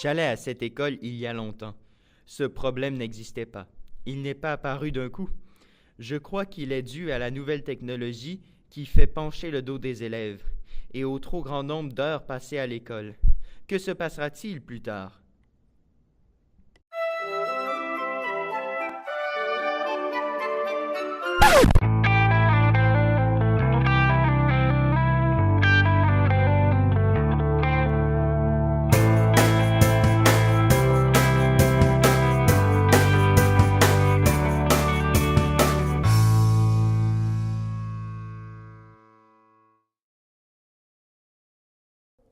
J'allais à cette école il y a longtemps. Ce problème n'existait pas. Il n'est pas apparu d'un coup. Je crois qu'il est dû à la nouvelle technologie qui fait pencher le dos des élèves et au trop grand nombre d'heures passées à l'école. Que se passera-t-il plus tard?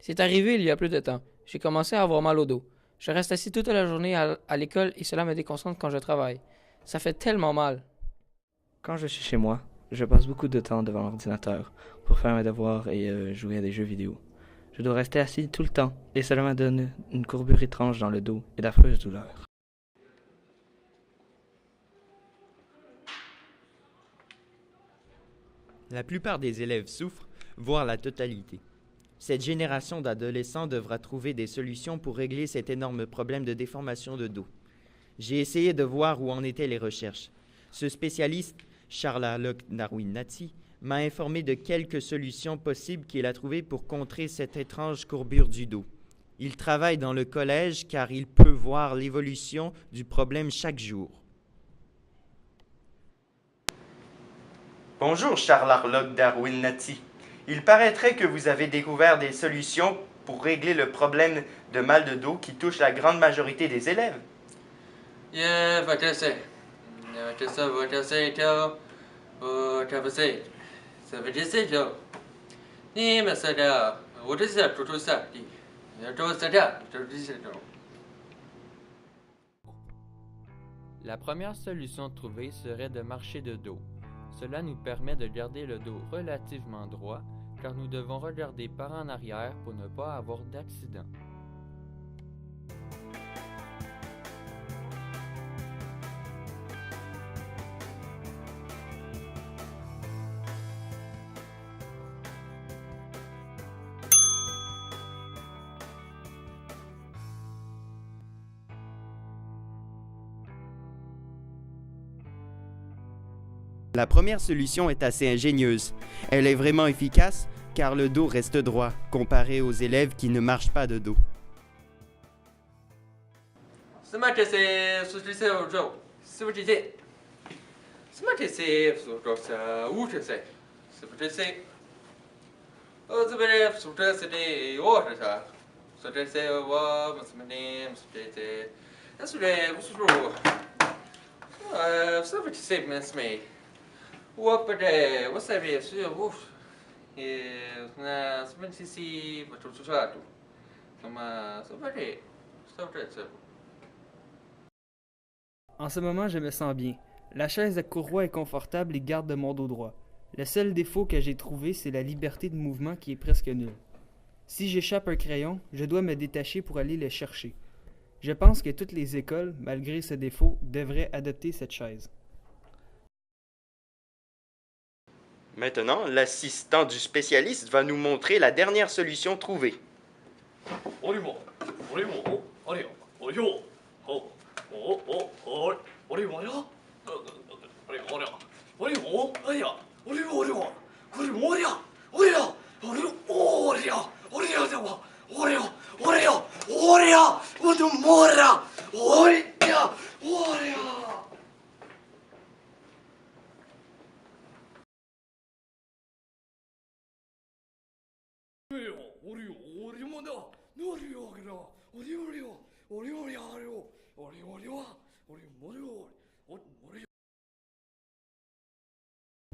C'est arrivé il y a plus de temps. J'ai commencé à avoir mal au dos. Je reste assis toute la journée à l'école et cela me déconcentre quand je travaille. Ça fait tellement mal. Quand je suis chez moi, je passe beaucoup de temps devant l'ordinateur pour faire mes devoirs et jouer à des jeux vidéo. Je dois rester assis tout le temps et cela me donne une courbure étrange dans le dos et d'affreuses douleurs. La plupart des élèves souffrent, voire la totalité. Cette génération d'adolescents devra trouver des solutions pour régler cet énorme problème de déformation de dos. J'ai essayé de voir où en étaient les recherches. Ce spécialiste, Charlalok Darwin-Nati, m'a informé de quelques solutions possibles qu'il a trouvées pour contrer cette étrange courbure du dos. Il travaille dans le collège car il peut voir l'évolution du problème chaque jour. Bonjour, Charlalok Darwin-Nati. Il paraîtrait que vous avez découvert des solutions pour régler le problème de mal de dos qui touche la grande majorité des élèves. La première solution trouvée serait de marcher de dos. Cela nous permet de garder le dos relativement droit car nous devons regarder par en arrière pour ne pas avoir d'accident. La première solution est assez ingénieuse. Elle est vraiment efficace car le dos reste droit comparé aux élèves qui ne marchent pas de dos. En ce moment, je me sens bien. La chaise à courroie est confortable et garde mon dos droit. Le seul défaut que j'ai trouvé, c'est la liberté de mouvement qui est presque nulle. Si j'échappe un crayon, je dois me détacher pour aller le chercher. Je pense que toutes les écoles, malgré ce défaut, devraient adopter cette chaise. Maintenant, l'assistant du spécialiste va nous montrer la dernière solution trouvée.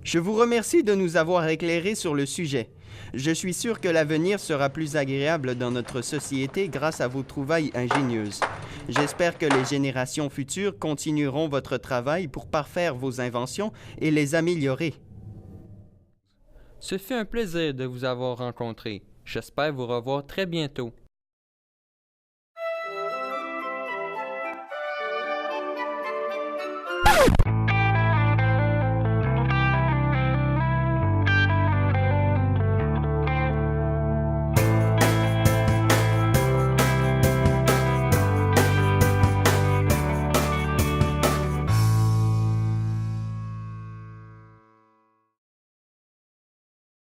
Je vous remercie de nous avoir éclairés sur le sujet. Je suis sûr que l'avenir sera plus agréable dans notre société grâce à vos trouvailles ingénieuses. J'espère que les générations futures continueront votre travail pour parfaire vos inventions et les améliorer. Ce fut un plaisir de vous avoir rencontré. J'espère vous revoir très bientôt.